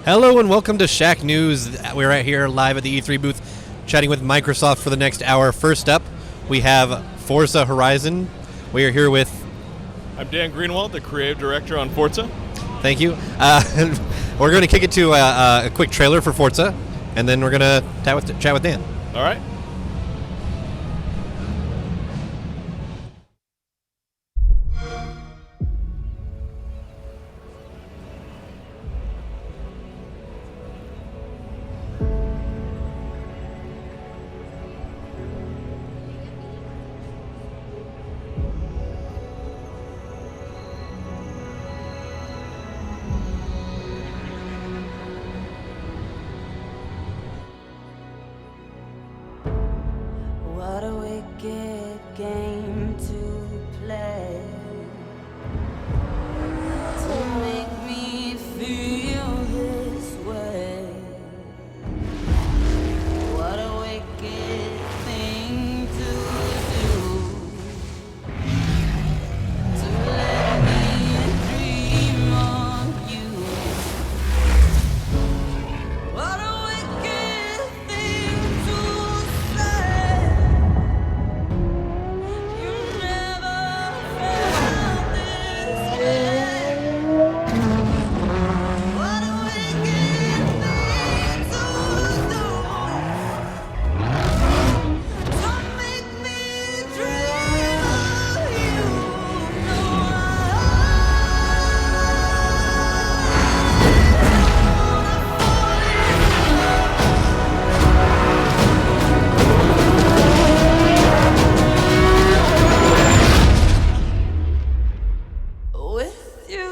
Hello and welcome to Shacknews. We're right here live at the E3 booth chatting with Microsoft for the next hour. First up, we have Forza Horizon. We are here with... I'm Dan Greenawalt, the creative director on Forza. Thank you. We're going to kick it to a quick trailer for Forza, and then we're going to chat with Dan. All right. What a wicked game to play, to make me feel this way. What a wicked thing to do, to let me dream of you. What a wicked thing to say. You never felt this way. What a wicked thing to do, to make me dream of you. No, with you.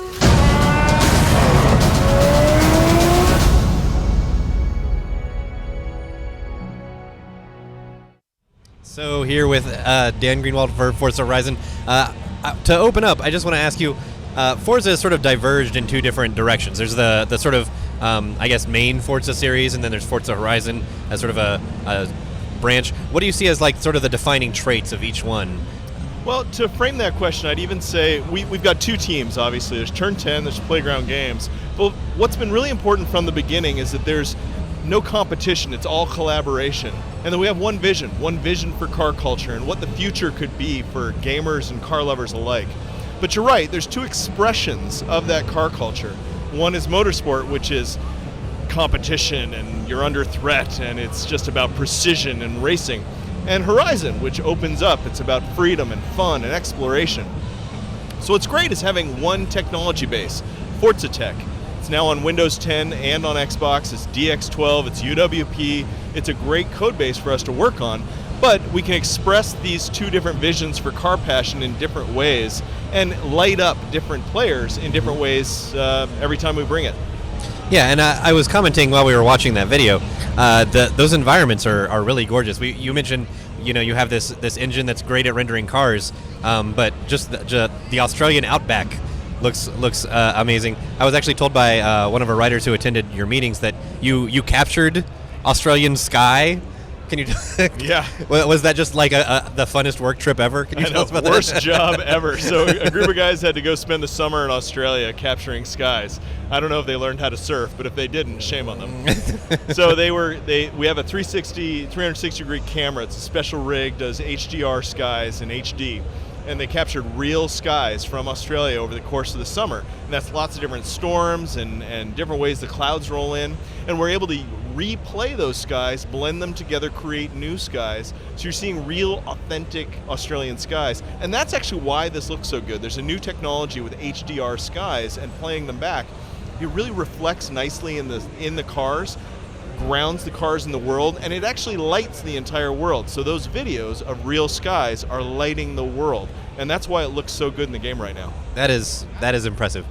So here with Dan Greenawalt for Forza Horizon. To open up, I just want to ask you, Forza has sort of diverged in two different directions. There's the sort of, I guess, main Forza series, and then there's Forza Horizon as sort of a branch. What do you see as like sort of the defining traits of each one? Well, to frame that question, I'd even say we've got two teams, obviously. There's Turn 10, there's Playground Games. But what's been really important from the beginning is that there's no competition. It's all collaboration. And then we have one vision for car culture and what the future could be for gamers and car lovers alike. But you're right, there's two expressions of that car culture. One is motorsport, which is competition and you're under threat and it's just about precision and racing. And Horizon, which opens up, it's about freedom and fun and exploration. So what's great is having one technology base, Forza Tech. It's now on Windows 10 and on Xbox. It's DX12, it's UWP. It's a great code base for us to work on, but we can express these two different visions for car passion in different ways and light up different players in different ways every time we bring it. Yeah, and I was commenting while we were watching that video. Those environments are really gorgeous. You mentioned, you have this engine that's great at rendering cars, but just the Australian outback looks amazing. I was actually told by one of our writers who attended your meetings that you captured Australian sky. Can you? Yeah. Was that just like the funnest work trip ever? Can you tell us about that? Worst job ever. So a group of guys had to go spend the summer in Australia capturing skies. I don't know if they learned how to surf, but if they didn't, shame on them. So we have a 360 degree camera. It's a special rig, does HDR skies in HD. And they captured real skies from Australia over the course of the summer. And that's lots of different storms and different ways the clouds roll in. And we're able to replay those skies, blend them together, create new skies. So you're seeing real, authentic Australian skies. And that's actually why this looks so good. There's a new technology with HDR skies, and playing them back, it really reflects nicely in the cars, grounds the cars in the world, and it actually lights the entire world. So those videos of real skies are lighting the world, and that's why it looks so good in the game right now. That is impressive.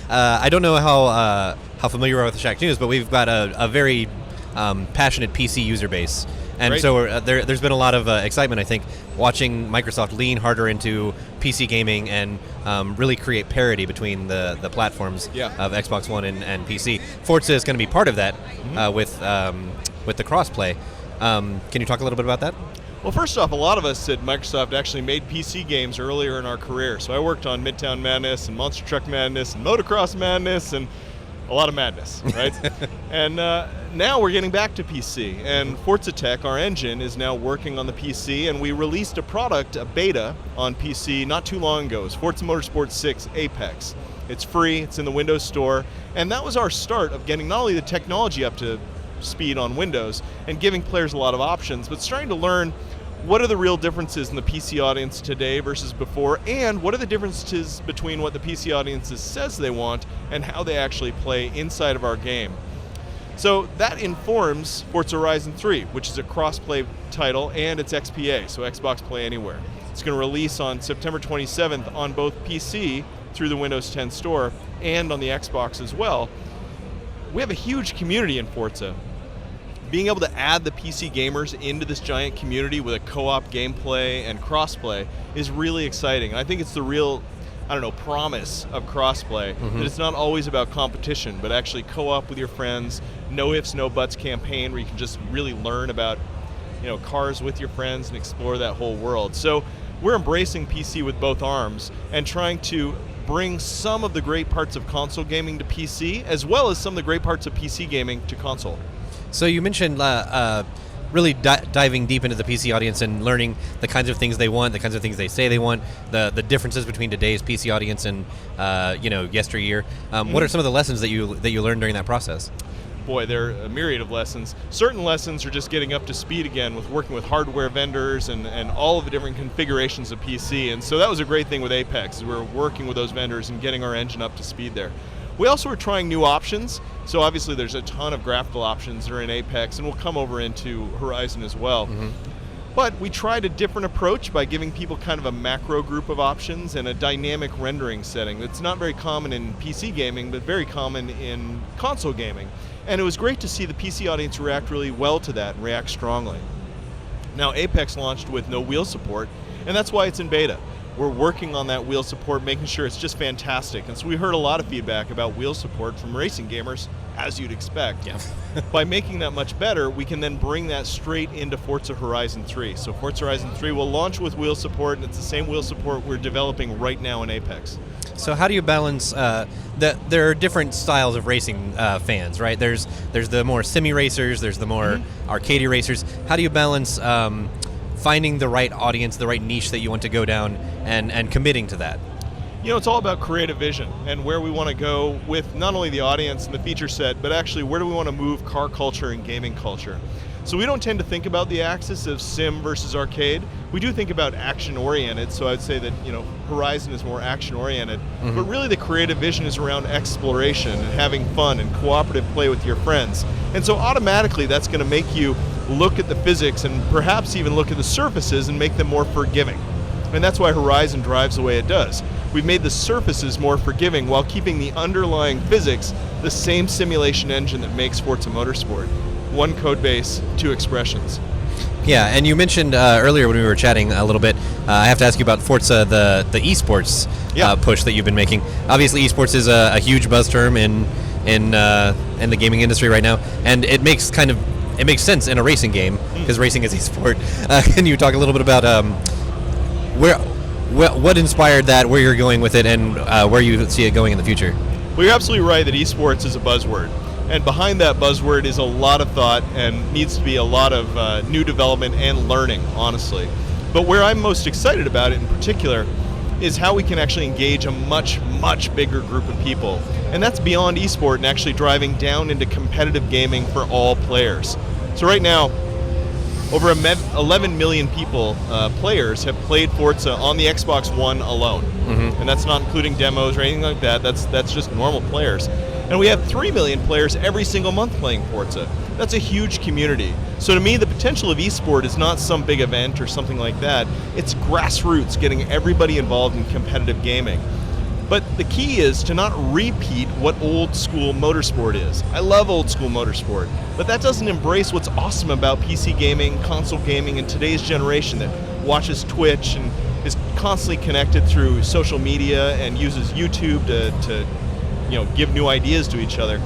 I don't know how familiar you are with Shacknews, but we've got a very passionate PC user base. And Great. So there's been a lot of excitement, I think, watching Microsoft lean harder into PC gaming and really create parity between the platforms of Xbox One and PC. Forza is going to be part of that with the crossplay. Can you talk a little bit about that? Well, first off, a lot of us at Microsoft actually made PC games earlier in our career. So I worked on Midtown Madness and Monster Truck Madness and Motocross Madness, and a lot of madness, right? And now we're getting back to PC, and Forza Tech, our engine, is now working on the PC, and we released a product, a beta, on PC not too long ago. It's Forza Motorsport 6 Apex. It's free, it's in the Windows Store, and that was our start of getting not only the technology up to speed on Windows and giving players a lot of options, but starting to learn what are the real differences in the PC audience today versus before, and what are the differences between what the PC audience says they want and how they actually play inside of our game. So that informs Forza Horizon 3, which is a cross-play title, and it's XPA, so Xbox Play Anywhere. It's going to release on September 27th on both PC through the Windows 10 Store and on the Xbox as well. We have a huge community in Forza. Being able to add the PC gamers into this giant community with a co-op gameplay and crossplay is really exciting. And I think it's the real, promise of crossplay, that it's not always about competition, but actually co-op with your friends, no ifs, no buts campaign where you can just really learn about, cars with your friends and explore that whole world. So we're embracing PC with both arms and trying to bring some of the great parts of console gaming to PC, as well as some of the great parts of PC gaming to console. So you mentioned really diving deep into the PC audience and learning the kinds of things they want, the kinds of things they say they want, the differences between today's PC audience and yesteryear. What are some of the lessons that you learned during that process? Boy, there are a myriad of lessons. Certain lessons are just getting up to speed again with working with hardware vendors and all of the different configurations of PC. And so that was a great thing with Apex, is we were working with those vendors and getting our engine up to speed there. We also were trying new options. So obviously there's a ton of graphical options that are in Apex, and we'll come over into Horizon as well. But we tried a different approach by giving people kind of a macro group of options and a dynamic rendering setting that's not very common in PC gaming, but very common in console gaming. And it was great to see the PC audience react really well to that and react strongly. Now Apex launched with no wheel support, and that's why it's in beta. We're working on that wheel support, making sure it's just fantastic. And so we heard a lot of feedback about wheel support from racing gamers, as you'd expect. Yeah. By making that much better, we can then bring that straight into Forza Horizon 3. So Forza Horizon 3 will launch with wheel support, and it's the same wheel support we're developing right now in Apex. So how do you balance there are different styles of racing fans, right? There's the more simi racers, there's the more arcadey racers. How do you balance finding the right audience, the right niche that you want to go down and committing to that? It's all about creative vision and where we want to go with not only the audience and the feature set, but actually where do we want to move car culture and gaming culture. So we don't tend to think about the axis of sim versus arcade. We do think about action-oriented, so I'd say that Horizon is more action-oriented. But really the creative vision is around exploration and having fun and cooperative play with your friends. And so automatically that's going to make you look at the physics and perhaps even look at the surfaces and make them more forgiving. And that's why Horizon drives the way it does. We've made the surfaces more forgiving while keeping the underlying physics the same simulation engine that makes Forza Motorsport. One code base, two expressions. Yeah, and you mentioned earlier when we were chatting a little bit, I have to ask you about Forza, the esports push that you've been making. Obviously, esports is a huge buzz term in the gaming industry right now, and it makes sense in a racing game because racing is esport. Can you talk a little bit about what inspired that, where you're going with it, and where you see it going in the future? Well, you're absolutely right that esports is a buzzword. And behind that buzzword is a lot of thought and needs to be a lot of new development and learning, honestly. But where I'm most excited about it in particular is how we can actually engage a much, much bigger group of people. And that's beyond esport and actually driving down into competitive gaming for all players. So right now, over 11 million players have played Forza on the Xbox One alone. And that's not including demos or anything like that. That's just normal players. And we have 3 million players every single month playing Forza. That's a huge community. So to me, the potential of esport is not some big event or something like that. It's grassroots, getting everybody involved in competitive gaming. But the key is to not repeat what old school motorsport is. I love old school motorsport, but that doesn't embrace what's awesome about PC gaming, console gaming, and today's generation that watches Twitch and is constantly connected through social media and uses YouTube to give new ideas to each other.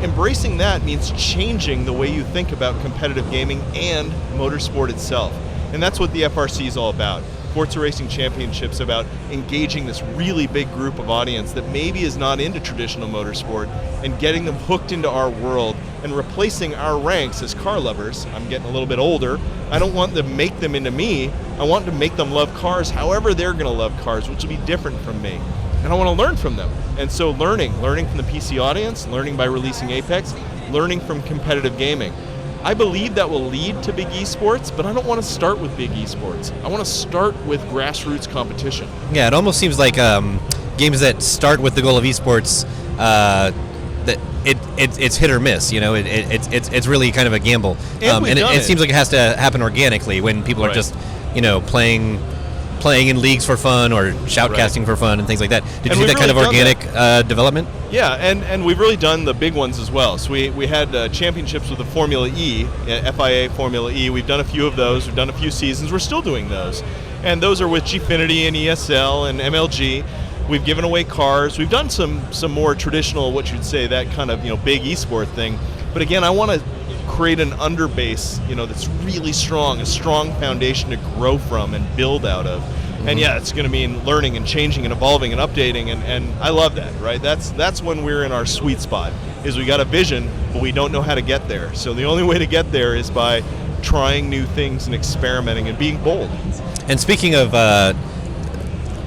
Embracing that means changing the way you think about competitive gaming and motorsport itself. And that's what the FRC is all about. Forza Racing Championships about engaging this really big group of audience that maybe is not into traditional motorsport and getting them hooked into our world and replacing our ranks as car lovers. I'm getting a little bit older. I don't want to make them into me. I want to make them love cars however they're going to love cars, which will be different from me. And I want to learn from them. And so learning from the PC audience, learning by releasing Apex, learning from competitive gaming. I believe that will lead to big esports, but I don't want to start with big esports. I want to start with grassroots competition. Yeah, it almost seems like games that start with the goal of esports, that it's hit or miss. You know, it's really kind of a gamble, And it seems like it has to happen organically when people are Right. just, you know, playing in leagues for fun or shoutcasting for fun and things like that. Did you see we've that kind of really done organic development? Yeah, and we've really done the big ones as well. So we had championships with the Formula E, FIA Formula E. We've done a few of those. We've done a few seasons. We're still doing those. And those are with Gfinity and ESL and MLG. We've given away cars. We've done some more traditional, what you'd say, that kind of, you know, big esport thing. But again, I want to create an underbase, you know, that's really strong, a strong foundation to grow from and build out of. And yeah, it's going to mean learning and changing and evolving and updating, and I love that, right? That's when we're in our sweet spot, is we got a vision, but we don't know how to get there. So the only way to get there is by trying new things and experimenting and being bold. And speaking of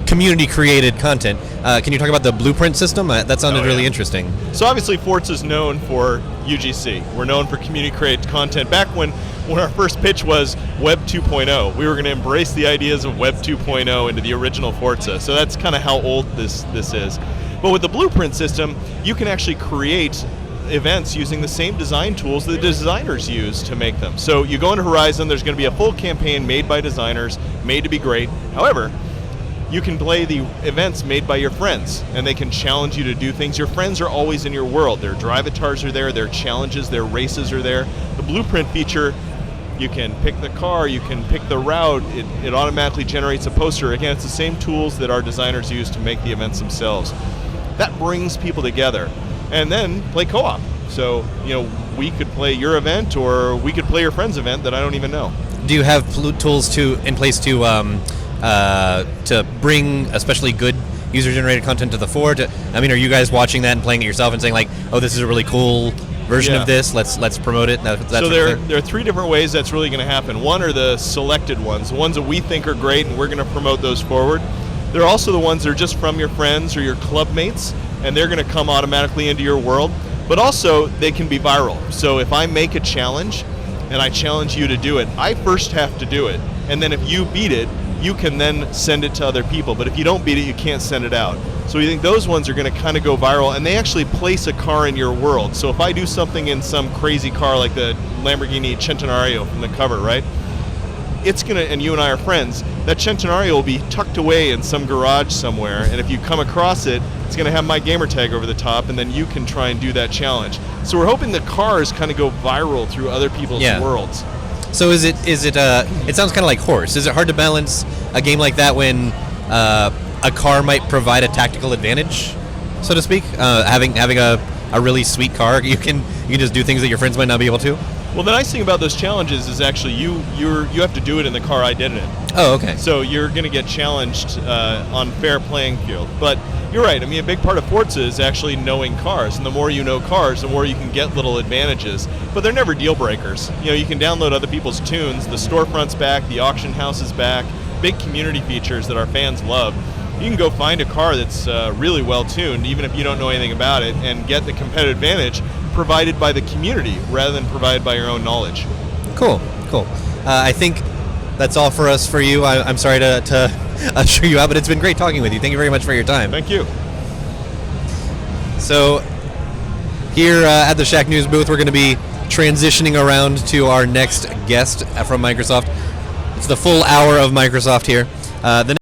community-created content, can you talk about the blueprint system? That sounded really interesting. So obviously Forza's known for UGC. We're known for community-created content. Back when our first pitch was Web 2.0, we were going to embrace the ideas of Web 2.0 into the original Forza. So that's kind of how old this is. But with the blueprint system, you can actually create events using the same design tools that the designers use to make them. So you go into Horizon, there's going to be a full campaign made by designers, made to be great. However, you can play the events made by your friends, and they can challenge you to do things. Your friends are always in your world. Their drive-avatars are there, their challenges, their races are there. The blueprint feature, you can pick the car, you can pick the route, it automatically generates a poster. Again, it's the same tools that our designers use to make the events themselves. That brings people together. And then play co-op. So, you know, we could play your event, or we could play your friend's event that I don't even know. Do you have tools in place to bring especially good user-generated content to the fore? I mean, are you guys watching that and playing it yourself and saying like, "Oh, this is a really cool version of this. Let's promote it." So there are three different ways that's really going to happen. One are the selected ones, the ones that we think are great, and we're going to promote those forward. There are also the ones that are just from your friends or your club mates, and they're going to come automatically into your world. But also, they can be viral. So if I make a challenge and I challenge you to do it, I first have to do it. And then if you beat it, you can then send it to other people. But if you don't beat it, you can't send it out. So we think those ones are going to kind of go viral, and they actually place a car in your world. So if I do something in some crazy car like the Lamborghini Centenario from the cover, right? It's going to, and you and I are friends, that Centenario will be tucked away in some garage somewhere, and if you come across it, it's going to have my gamer tag over the top, and then you can try and do that challenge. So we're hoping the cars kind of go viral through other people's worlds. So it sounds kind of like Horse. Is it hard to balance a game like that when a car might provide a tactical advantage, so to speak? Having a really sweet car, you can just do things that your friends might not be able to? Well, the nice thing about those challenges is actually you have to do it in the car I did it in. Oh, okay. So you're going to get challenged on fair playing field. But you're right. I mean, a big part of Forza is actually knowing cars, and the more you know cars, the more you can get little advantages. But they're never deal breakers. You know, you can download other people's tunes. The storefront's back. The auction house is back. Big community features that our fans love. You can go find a car that's really well tuned, even if you don't know anything about it, and get the competitive advantage provided by the community rather than provided by your own knowledge. Cool. I think that's all for us for you. I'm sorry to usher you out, but it's been great talking with you. Thank you very much for your time. Thank you. So here at the Shacknews booth, we're going to be transitioning around to our next guest from Microsoft. It's the full hour of Microsoft here. The